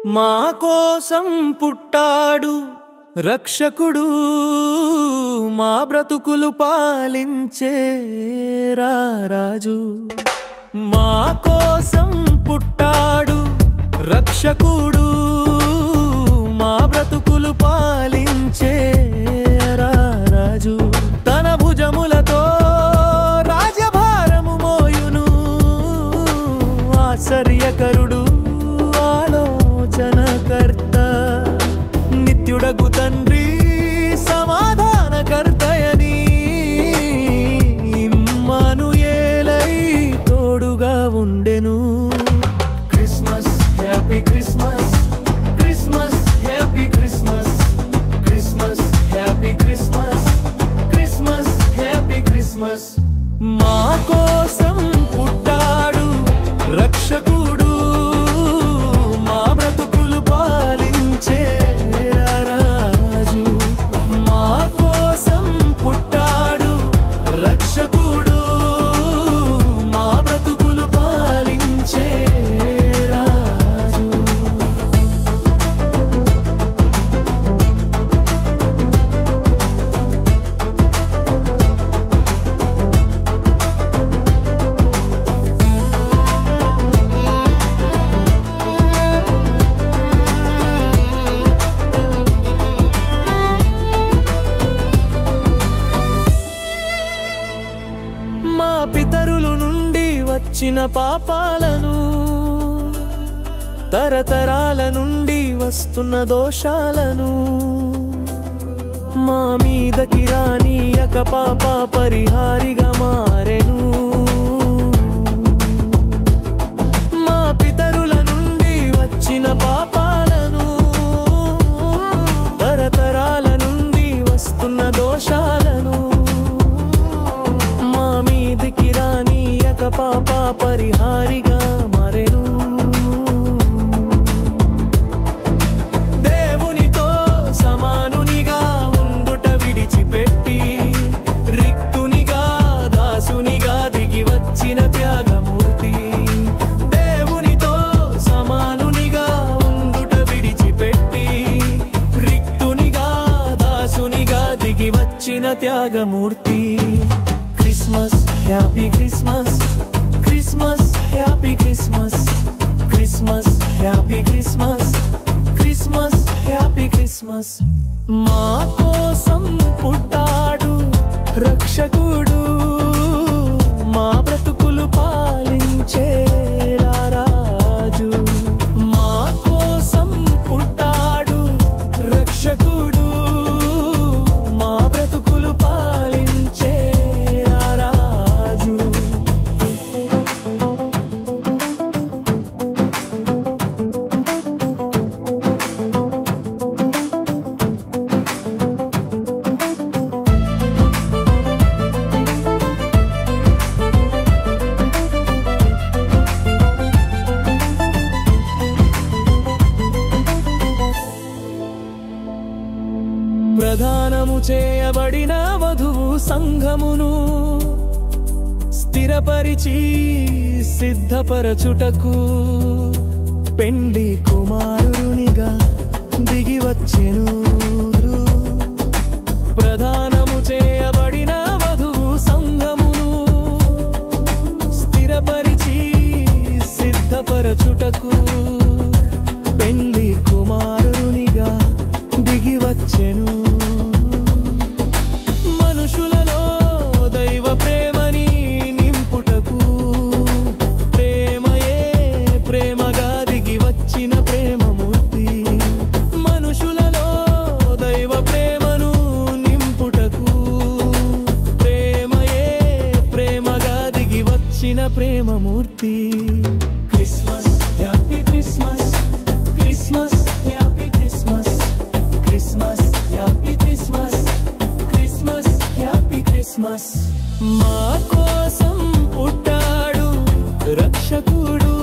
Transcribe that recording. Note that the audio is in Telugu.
మా కోసం పుట్టాడు రక్షకుడు, మా బ్రతుకులు పాలించే రారాజు. మా కోసం పుట్టాడు రక్షకుడు, మా బ్రతుకులు పాలించే రారాజు. తన భుజములతో రాజభారము మోయును, ఆశ్చర్యకరుడు, ఆలోచనకర్త, నిత్యుడగు తండ్రి, సమాధానకర్తయని, ఇమ్మానుయేలై తోడుగా ఉండెను. Christmas, happy Christmas, Christmas, happy Christmas, Christmas, happy Christmas, Christmas, happy Christmas. మా కోసం పుట్టాడు రక్షకుడు, మా బ్రతుకులు పాలించే రారాజు. మా కోసం పుట్టాడు రక్షకుడు, మా బ్రతుకులు పాలించే రాజు. మా పితరుల నుండి వచ్చిన పాపాలను, తరతరాల నుండి వస్తున్న దోషాలను, మా మీదకి రానీయక పాప పరిహారిగా మారెను. మా పితరుల నుండి వచ్చిన పాపాలను, తరతరాల నుండి వస్తున్న దోషాలను, మా మీదికి రానీయక పాప పరిహారిగా మారెను. దేవునితో సమానునిగా ఉండుట విడిచిపెట్టి, రిక్తునిగా దాసునిగా దిగి వచ్చిన త్యాగమూర్తి. దేవునితో సమానునిగా ఉండుట విడిచిపెట్టి, రిక్తునిగా దాసునిగా దిగి వచ్చిన త్యాగమూర్తి. Christmas, happy Christmas, Christmas, happy Christmas, Christmas, happy Christmas, Christmas, happy Christmas. మా కోసం పుట్టాడు రక్షకుడు, మా బ్రతుకులు పాలించే రారాజు. మా కోసం పుట్టాడు రక్షకుడు, మా బ్రతుకులు పాలించే రారాజు. ప్రధానము చేయబడిన వధువు సంఘమును స్థిరపరిచి సిద్ధపరచుటకు పెండ్లి కుమారునిగా దిగి వచ్చెను. ప్రధానము చేయబడిన వధువు సంఘమును స్థిరపరిచి సిద్ధపరచుటకు పెండ్లి కుమారునిగా దిగి వచ్చెను. మనుషులలో దైవ ప్రేమని నింపుటకు, ప్రేమయే ప్రేమగా దిగి వచ్చిన ప్రేమమూర్తి. మనుషులలో దైవ ప్రేమను నింపుటకు, ప్రేమయే ప్రేమగా దిగి వచ్చిన ప్రేమమూర్తి. Christmas, happy Christmas, Christmas, happy Christmas, Christmas, happy Christmas, Christmas, happy Christmas. మా కోసం పుట్టాడు రక్షకుడు,